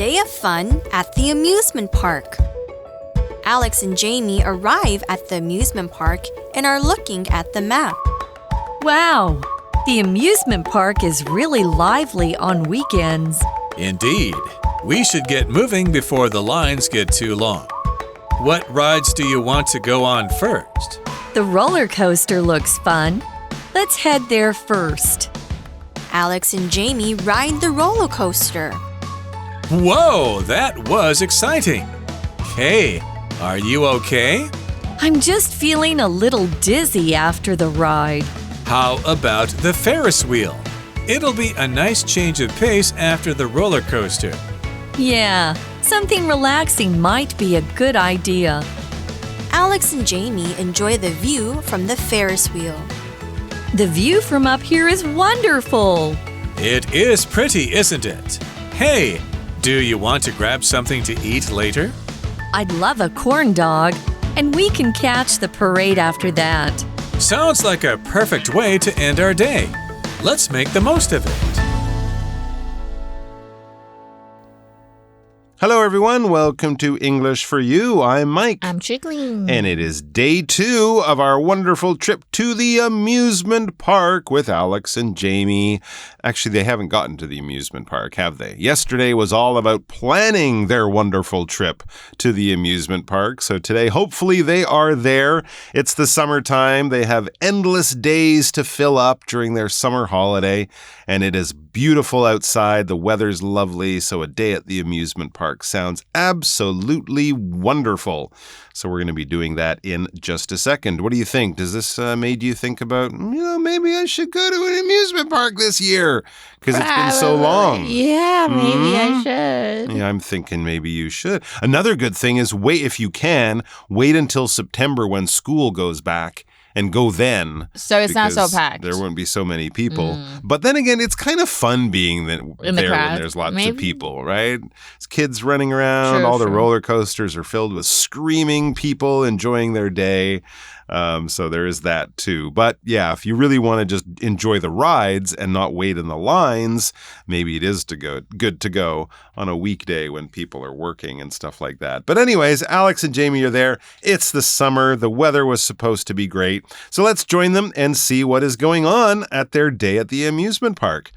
day of fun at the amusement park. Alex and Jamie arrive at the amusement park and are looking at the map. Wow! The amusement park is really lively on weekends. Indeed. We should get moving before the lines get too long. What rides do you want to go on first? The roller coaster looks fun. Let's head there first. Alex and Jamie ride the roller coaster. Whoa, that was exciting. Hey, are you okay? I'm just feeling a little dizzy after the ride. How about the Ferris wheel? It'll be a nice change of pace after the roller coaster. Yeah, something relaxing might be a good idea. Alex and Jamie enjoy the view from the Ferris wheel. The view from up here is wonderful. It is pretty, isn't it? Hey, do you want to grab something to eat later? I'd love a corn dog, and we can catch the parade after that. Sounds like a perfect way to end our day. Let's make the most of it. Hello, everyone. Welcome to English for You. I'm Mike. I'm Chickling. And it is day 2 of our wonderful trip to the amusement park with Alex and Jamie. Actually, they haven't gotten to the amusement park, have they? Yesterday was all about planning their wonderful trip to the amusement park. So today, hopefully, they are there. It's the summertime. They have endless days to fill up during their summer holiday. And it is beautiful outside. The weather's lovely. So a day at the amusement park sounds absolutely wonderful. So we're going to be doing that in just a second. What do you think? Does this made you think about, maybe I should go to an amusement park this year because it's been so long? Yeah, maybe I should. Yeah, I'm thinking maybe you should. Another good thing is if you can, wait until September when school goes back. And go then. So it's not so packed. There won't be so many people. But then again, it's kind of fun being there when there's lots of people, right? It's kids running around. All the roller coasters are filled with screaming people enjoying their day. So there is that too. But yeah, if you really want to just enjoy the rides and not wait in the lines, maybe it is good to go on a weekday when people are working and stuff like that. But anyways, Alex and Jamie are there. It's the summer. The weather was supposed to be great. So let's join them and see what is going on at their day at the amusement park.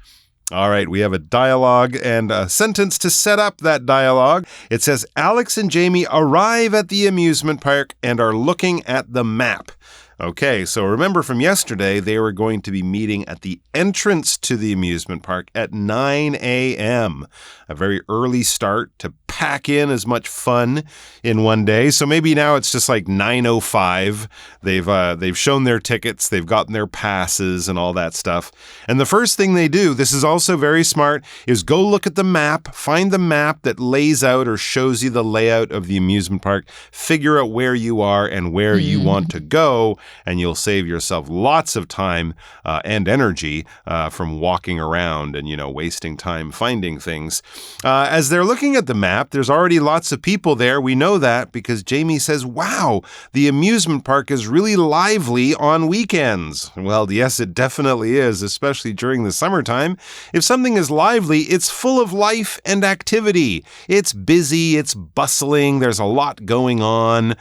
All right, we have a dialogue and a sentence to set up that dialogue. It says, Alex and Jamie arrive at the amusement park and are looking at the map. Okay, so remember from yesterday, they were going to be meeting at the entrance to the amusement park at 9 a.m. A very early start to pack in as much fun in one day. So maybe now it's just like 9:05. They've shown their tickets, they've gotten their passes and all that stuff. And the first thing they do, this is also very smart, is go look at the map, find the map that lays out or shows you the layout of the amusement park, figure out where you are and where you want to go. And you'll save yourself lots of time and energy from walking around and, wasting time finding things. As they're looking at the map, there's already lots of people there. We know that because Jamie says, wow, the amusement park is really lively on weekends. Well, yes, it definitely is, especially during the summertime. If something is lively, it's full of life and activity. It's busy, it's bustling, there's a lot going on.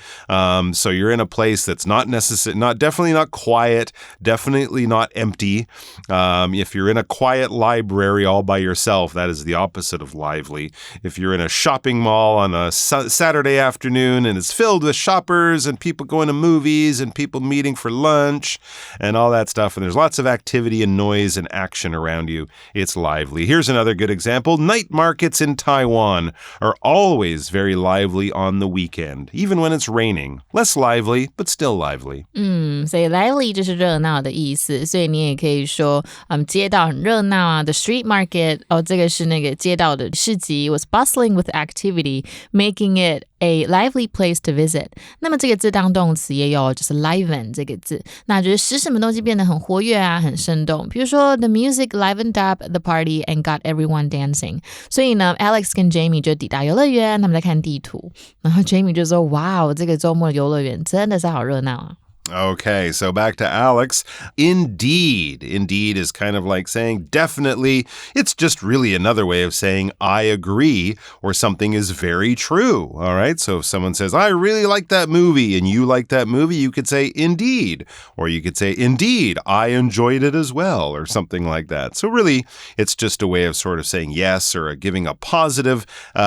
So you're in a place that's definitely not quiet, definitely not empty. If you're in a quiet library all by yourself, that is the opposite of lively. If you're in a shopping mall on a Saturday afternoon and it's filled with shoppers and people going to movies and people meeting for lunch and all that stuff, and there's lots of activity and noise and action around you, it's lively. Here's another good example. Night markets in Taiwan are always very lively on the weekend, even when it's raining. Less lively, but still lively. 所以 lively 就是热闹的意思，所以你也可以说街道很热闹啊 The street market 这个是那个街道的市集 was bustling with activity making it a lively place to visit. 那么这个字当动词也有就是 liven 这个字，那就是使什么东西变得很活跃啊很生动，比如说 the music livened up the party and got everyone dancing. 所以呢 Alex 跟 Jamie 就抵达游乐园，他们在看地图，然后 Jamie 就说哇这个周末的游乐园真的是好热闹啊。Okay, so back to Alex. Indeed. Indeed is kind of like saying definitely. It's just really another way of saying I agree or something is very true. All right, so if someone says, I really like that movie and you like that movie, you could say indeed. Or you could say indeed, I enjoyed it as well or something like that. So really, it's just a way of sort of saying yes or giving a positive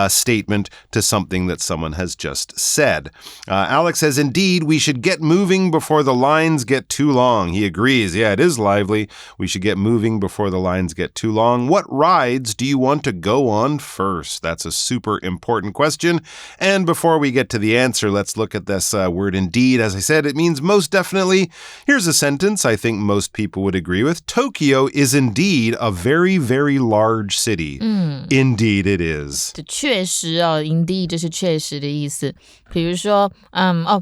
statement to something that someone has just said. Alex says, indeed, we should get moving before the lines get too long. He agrees. Yeah, it is lively. We should get moving before the lines get too long. What rides do you want to go on first? That's a super important question. And before we get to the answer, let's look at this word indeed. As I said, it means most definitely. Here's a sentence I think most people would agree with. Tokyo is indeed a very, very large city. Indeed it is. 确实哦 ，indeed 就是确实的意思。比如说，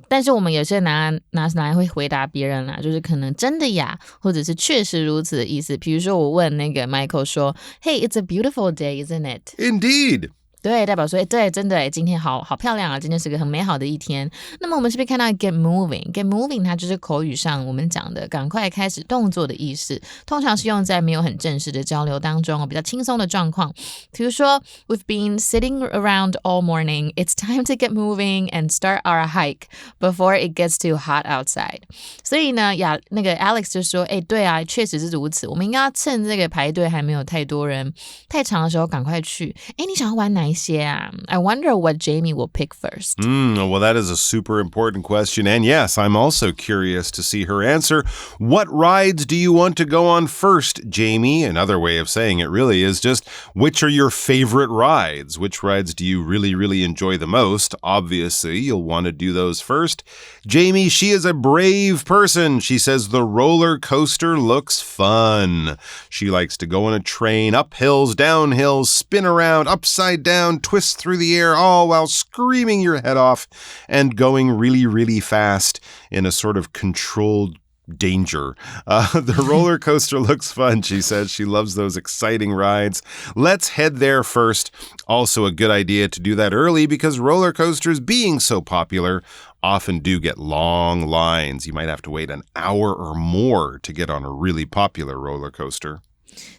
但是我们有些拿来会回答别人啦，就是可能真的呀，或者是确实如此的意思。比如说我问那个 Michael 说 ，Hey, it's a beautiful day, isn't it? Indeed. 对，代表说，对，真的，今天好漂亮啊，今天是个很美好的一天。那么我们是不是看到 get moving？get moving 它就是口语上我们讲的赶快开始动作的意思，通常是用在没有很正式的交流当中，比较轻松的状况。比如说 ，We've been sitting around all morning. It's time to get moving and start our hike before it gets too hot outside. 所以呢，那个 Alex 就说，对啊，确实是如此。我们应该要趁这个排队还没有太多人、太长的时候赶快去。你想要玩哪一些啊 I wonder what Jamie will pick first. Well, that is a super important question. And yes, I'm also curious to see her answer. What rides do you want to go on first, Jamie? Another way of saying it really is just, which are your favorite rides? Which rides do you really, really enjoy the most? Obviously, you'll want to do those first. Jamie, she is a brave person. She says the roller coaster looks fun. She likes to go on a train, up hills, down hills, spin around, upside down, twist through the air, all while screaming your head off and going really, really fast in a sort of controlled danger. The roller coaster looks fun, she says. She loves those exciting rides. Let's head there first. Also a good idea to do that early because roller coasters, being so popular, often do get long lines. You might have to wait an hour or more to get on a really popular roller coaster.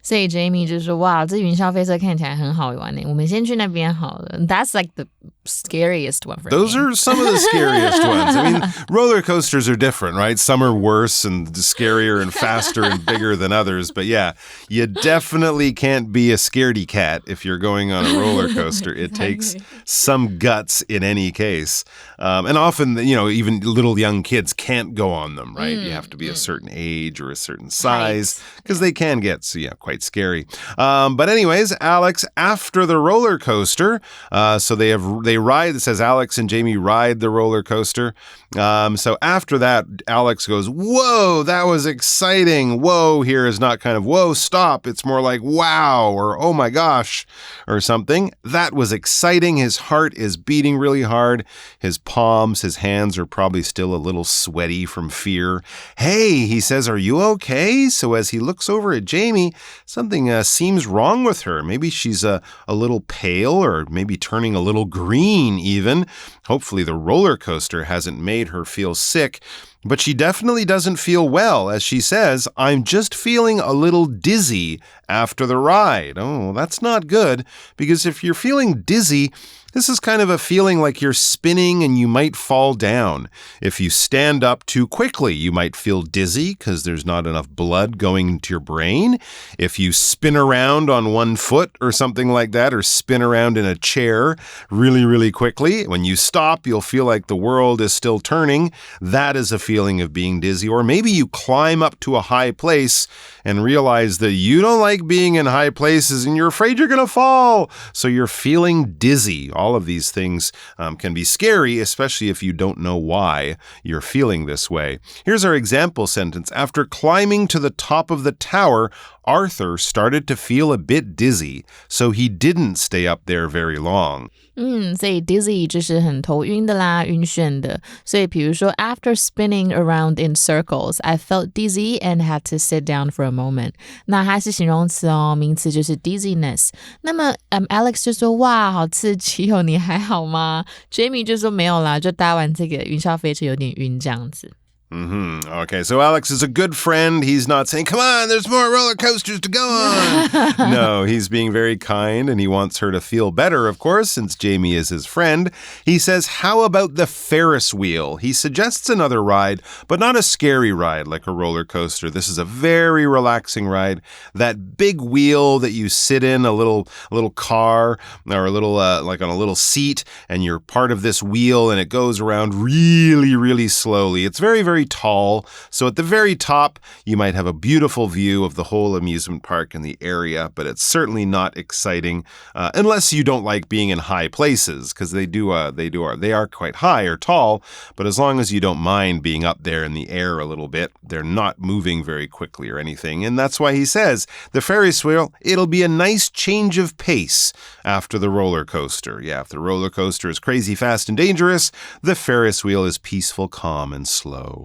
所以 Jamie 就说哇这云霄飞车看起来很好玩我们先去那边好了 That's like the scariest one for Those me. are some of the scariest ones. I mean, roller coasters are different, right? Some are worse and scarier and faster and bigger than others. But yeah, you definitely can't be a scaredy cat if you're going on a roller coaster. It takes some guts in any case. And often, even little young kids can't go on them, right? You have to be a certain age or a certain size because they can get quite scary. But anyways, Alex, after the roller coaster, so they ride, it says Alex and Jamie ride the roller coaster. So after that, Alex goes, whoa, that was exciting. Whoa here is not kind of, whoa, stop. It's more like, wow, or oh my gosh, or something. That was exciting. His heart is beating really hard. His palms, his hands are probably still a little sweaty from fear. Hey, he says, are you okay? So as he looks over at Jamie, something seems wrong with her. Maybe she's a little pale or maybe turning a little green even. Hopefully the roller coaster hasn't made her feel sick. But she definitely doesn't feel well. As she says, I'm just feeling a little dizzy after the ride. Oh, that's not good. Because if you're feeling dizzy, this is kind of a feeling like you're spinning and you might fall down. If you stand up too quickly, you might feel dizzy because there's not enough blood going into your brain. If you spin around on one foot or something like that, or spin around in a chair really, really quickly, when you stop, you'll feel like the world is still turning. That is a feeling of being dizzy. Or maybe you climb up to a high place and realize that you don't like being in high places and you're afraid you're going to fall. So you're feeling dizzy. All of these things can be scary, especially if you don't know why you're feeling this way. Here's our example sentence. After climbing to the top of the tower, Arthur started to feel a bit dizzy, so he didn't stay up there very long. 所以 dizzy 就是很头晕的啦，晕眩的。所以比如说 after spinning around in circles, I felt dizzy and had to sit down for a moment. 那它是形容词哦，名词就是 dizziness. 那么Alex 就说哇，好刺激哦，你还好吗？ Jamie 就说没有啦，就搭完这个云霄飞车有点晕这样子。Okay, so Alex is a good friend. He's not saying, come on, there's more roller coasters to go on. No, he's being very kind, and he wants her to feel better, of course, since Jamie is his friend. He says, how about the Ferris wheel? He suggests another ride, but not a scary ride like a roller coaster. This is a very relaxing ride. That big wheel that you sit in, a little car, or a little like on a little seat, and you're part of this wheel, and it goes around really, really slowly. It's very, very tall. So at the very top, you might have a beautiful view of the whole amusement park and the area, but it's certainly not exciting unless you don't like being in high places, because they are quite high or tall, but as long as you don't mind being up there in the air a little bit, they're not moving very quickly or anything. And that's why he says the Ferris wheel, it'll be a nice change of pace after the roller coaster. Yeah, if the roller coaster is crazy fast and dangerous, the Ferris wheel is peaceful, calm, and slow.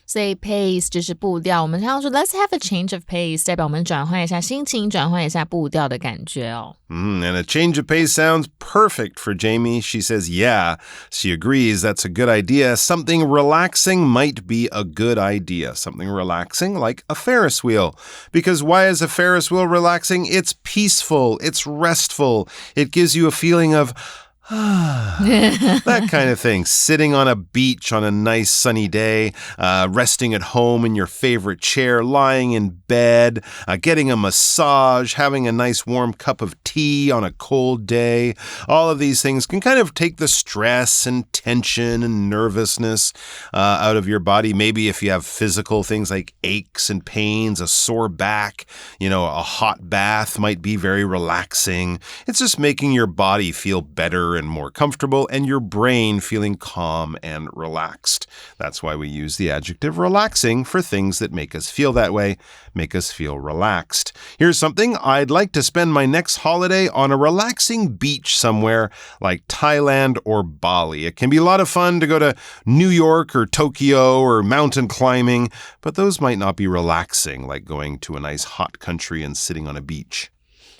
所以 pace 就是步调，我们常常说 let's have a change of pace 代表我们转换一下心情，转换一下步调的感觉哦。And a change of pace sounds perfect for Jamie. She says, yeah, she agrees that's a good idea. Something relaxing might be a good idea. Something relaxing like a Ferris wheel. Because why is a Ferris wheel relaxing? It's peaceful. It's restful. It gives you a feeling of that kind of thing. Sitting on a beach on a nice sunny day, resting at home in your favorite chair, lying in bed, getting a massage, having a nice warm cup of tea on a cold day. All of these things can kind of take the stress and tension and nervousness out of your body. Maybe if you have physical things like aches and pains, a sore back, a hot bath might be very relaxing. It's just making your body feel better and more comfortable, and your brain feeling calm and relaxed. That's why we use the adjective relaxing for things that make us feel that way, make us feel relaxed. Here's something. I'd like to spend my next holiday on a relaxing beach somewhere like Thailand or Bali. It can be a lot of fun to go to New York or Tokyo or mountain climbing, but those might not be relaxing like going to a nice hot country and sitting on a beach.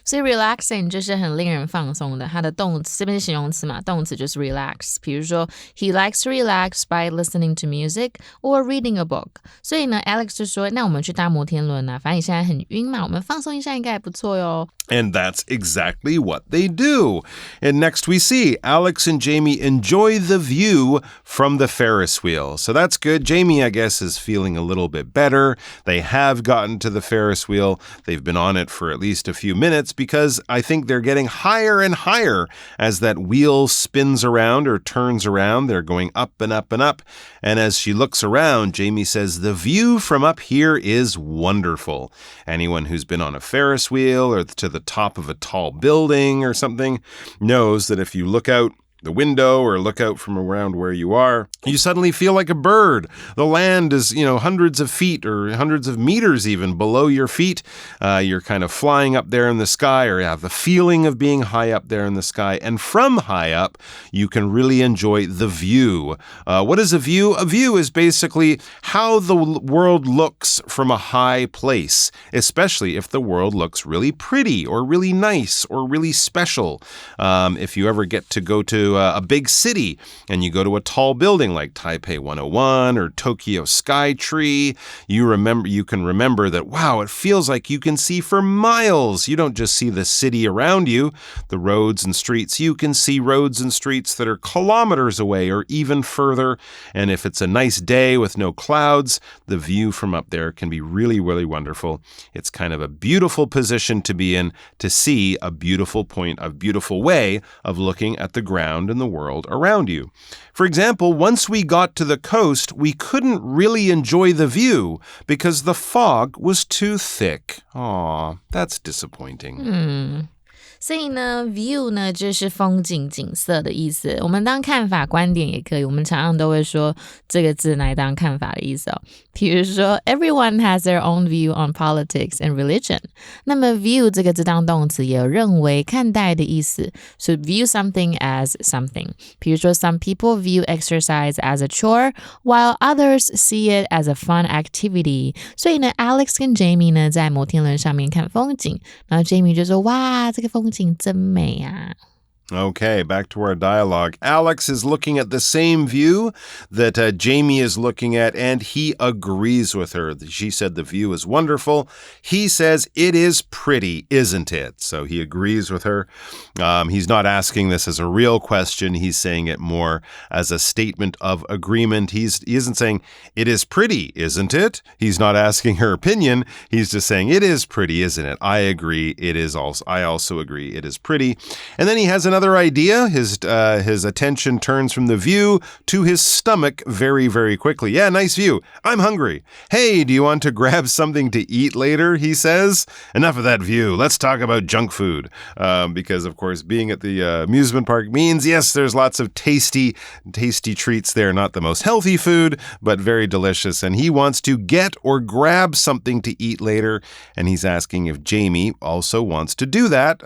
所以 relaxing 就是很令人放松的，它的动词这边是形容词嘛，动词就是 relax。比如说 he likes to relax by listening to music or reading a book。所以呢 Alex 就说那我们去搭摩天轮啊，反正你现在很晕嘛，我们放松一下应该还不错哟。And that's exactly what they do. And next we see Alex and Jamie enjoy the view from the Ferris wheel. So that's good. Jamie, I guess, is feeling a little bit better. They have gotten to the Ferris wheel. They've been on it for at least a few minutes because I think they're getting higher and higher as that wheel spins around or turns around. They're going up and up and up. And as she looks around, Jamie says, the view from up here is wonderful. Anyone who's been on a Ferris wheel or to the top of a tall building or something knows that if you look out the window or look out from around where you are, you suddenly feel like a bird. The land is, hundreds of feet or hundreds of meters even below your feet. You're kind of flying up there in the sky, or you have the feeling of being high up there in the sky. And from high up, you can really enjoy the view. What is a view? A view is basically how the world looks from a high place, especially if the world looks really pretty or really nice or really special. If you ever get to go to a big city and you go to a tall building like Taipei 101 or Tokyo Skytree, you can remember that, wow, it feels like you can see for miles. You don't just see the city around you, the roads and streets. You can see roads and streets that are kilometers away or even further. And if it's a nice day with no clouds, the view from up there can be really, really wonderful. It's kind of a beautiful position to be in to see a beautiful way of looking at the ground in the world around you. For example, once we got to the coast, we couldn't really enjoy the view because the fog was too thick. Aw, that's disappointing. 所以呢 view 呢就是风景景色的意思，我们当看法观点也可以，我们常常都会说这个字来当看法的意思哦。比如说 everyone has their own view on politics and religion， 那么 view 这个字当动词也有认为看待的意思， so view something as something。 比如说 some people view exercise as a chore while others see it as a fun activity。 所以呢 Alex 跟 Jamie 呢在摩天轮上面看风景，然后 Jamie 就说哇这个风景真美啊。Okay, back to our dialogue. Alex is looking at the same view that Jamie is looking at, and he agrees with her. She said the view is wonderful. He says it is pretty, isn't it? So he agrees with her. He's not asking this as a real question. He's saying it more as a statement of agreement. He isn't saying it is pretty, isn't it? He's not asking her opinion. He's just saying it is pretty, isn't it? I agree. It is also. I also agree. It is pretty. And then he has another idea. His attention turns from the view to his stomach very, very quickly. Yeah, nice view. I'm hungry. Hey, do you want to grab something to eat later? He says. Enough of that view. Let's talk about junk food. Because, of course, being at the amusement park means, yes, there's lots of tasty treats there. Not the most healthy food, but very delicious. And he wants to get or grab something to eat later. And he's asking if Jamie also wants to do that.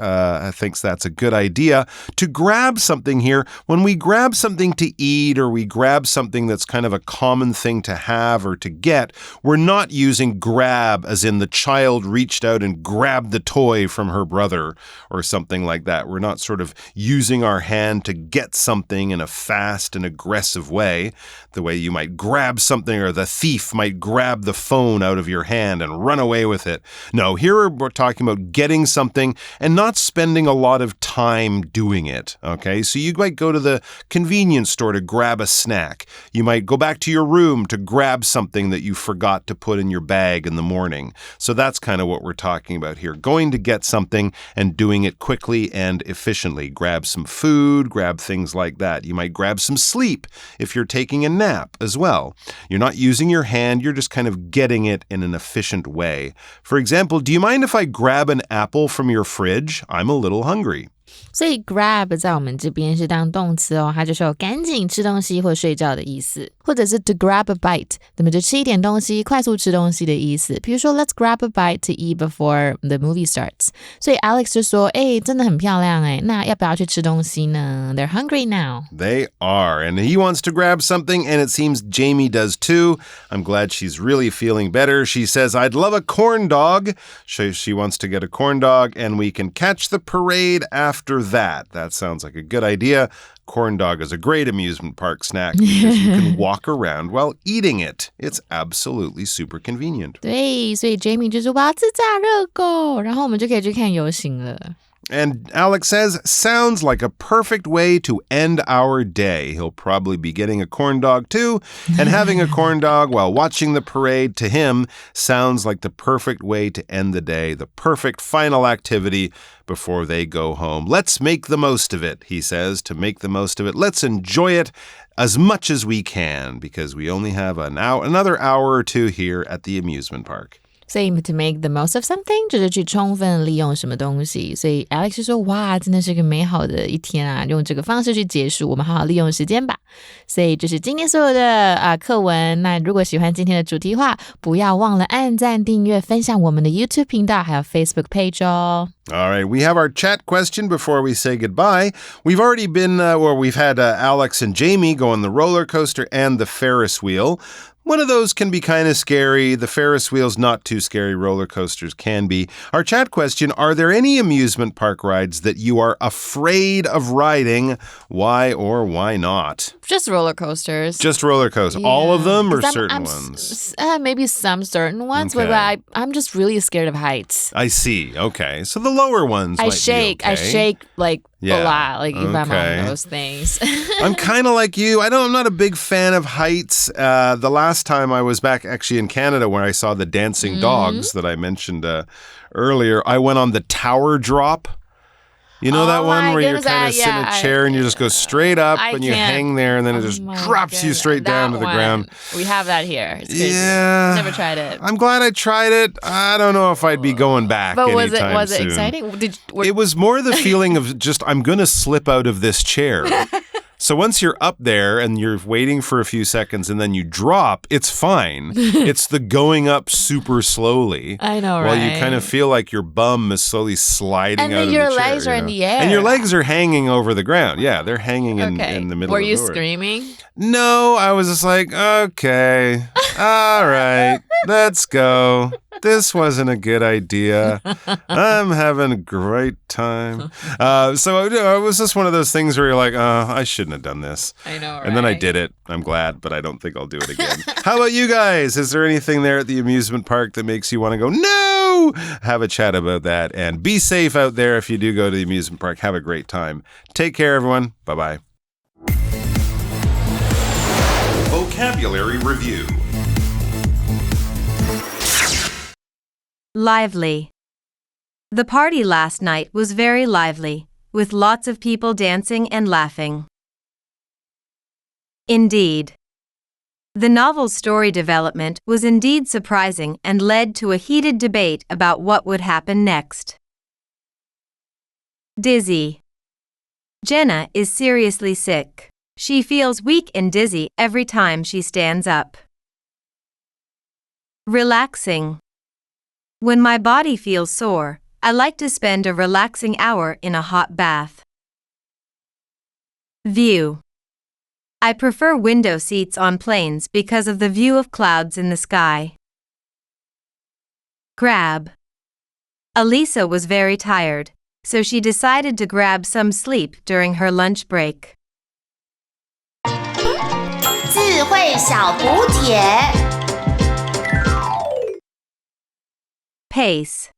Thinks that's a good idea. To grab something here, when we grab something to eat or we grab something that's kind of a common thing to have or to get, we're not using grab as in the child reached out and grabbed the toy from her brother or something like that. We're not sort of using our hand to get something in a fast and aggressive way, the way you might grab something or the thief might grab the phone out of your hand and run away with it. No, here we're talking about getting something and not spending a lot of time doing it. Okay, so you might go to the convenience store to grab a snack. You might go back to your room to grab something that you forgot to put in your bag in the morning. So that's kind of what we're talking about here. Going to get something and doing it quickly and efficiently. Grab some food, grab things like that. You might grab some sleep if you're taking a nap as well. You're not using your hand, you're just kind of getting it in an efficient way. For example, do you mind if I grab an apple from your fridge? I'm a little hungry. 所以 grab 在我们这边是当动词哦，它就是有赶紧吃东西或睡觉的意思，或者是 to grab a bite， 那么就吃一点东西，快速吃东西的意思。比如说 let's grab a bite to eat before the movie starts。所以 Alex 就说，真的很漂亮那要不要去吃东西呢？ They're hungry now. They are, and he wants to grab something, and it seems Jamie does too. I'm glad she's really feeling better. She says, I'd love a corn dog. She wants to get a corn dog, and we can catch the parade after that. That sounds like a good idea. Corn dog is a great amusement park snack because you can walk around while eating it. It's absolutely super convenient. 对，所以 Jamie 就说我要吃炸热狗，然后我们就可以去看游行了。And Alex says, sounds like a perfect way to end our day. He'll probably be getting a corn dog too. And having a corn dog while watching the parade to him sounds like the perfect way to end the day, the perfect final activity before they go home. Let's make the most of it, he says. To make the most of it, let's enjoy it as much as we can because we only have another hour or two here at the amusement park. 所以 to make the most of something 就是去充分利用什么东西。所以 Alex 就说哇，真的是个美好的一天啊，用这个方式去结束，我们好好利用时间吧。所以这是今天所有的课文。那如果喜欢今天的主题的话，不要忘了按赞、订阅、分享我们的 YouTube 频道还有 Facebook page 哦。All right, we have our chat question before we say goodbye. We've already been, we've had Alex and Jamie go on the roller coaster and the Ferris wheel. One of those can be kind of scary. The Ferris wheel's not too scary. Roller coasters can be. Our chat question, are there any amusement park rides that you are afraid of riding? Why or why not? Just roller coasters. Just roller coasters. Yeah. All of them or certain ones? Maybe some certain ones, okay. But I'm just really scared of heights. I see. Okay. So the lower ones might be okay. I shake like a lot, like if I'm on those things. I'm kind of like you. I'm not a big fan of heights. The last time I was back actually in Canada where I saw the dancing dogs that I mentioned earlier, I went on the tower drop. You know that one where you're kind of sit in a chair and you just go straight up and you hang there and then it just drops you straight down to the ground. We have that here. It's crazy. Yeah. Never tried it. I'm glad I tried it. I don't know if I'd be going back anytime soon. But was it exciting? It was more the feeling of just, I'm going to slip out of this chair. So once you're up there and you're waiting for a few seconds and then you drop, it's fine. It's the going up super slowly. I know, right? While you kind of feel like your bum is slowly sliding out of the chair. And your legs are in the air. And your legs are hanging over the ground. Yeah, they're hanging in the middle Were of the you door. screaming? No, I was just like, okay, all right. Let's go. This wasn't a good idea. I'm having a great time. So it was just one of those things where you're like, I shouldn't have done this. I know, right? And then I did it. I'm glad, but I don't think I'll do it again. How about you guys? Is there anything there at the amusement park that makes you want to go, no? Have a chat about that. And be safe out there if you do go to the amusement park. Have a great time. Take care, everyone. Bye-bye. Vocabulary Review. Lively. The party last night was very lively, with lots of people dancing and laughing. Indeed. The novel's story development was indeed surprising and led to a heated debate about what would happen next. Dizzy. Jenna is seriously sick. She feels weak and dizzy every time she stands up. Relaxing. When my body feels sore, I like to spend a relaxing hour in a hot bath. View. I prefer window seats on planes because of the view of clouds in the sky. Grab. Elisa was very tired, so she decided to grab some sleep during her lunch break. 字彙小补帖 Pace.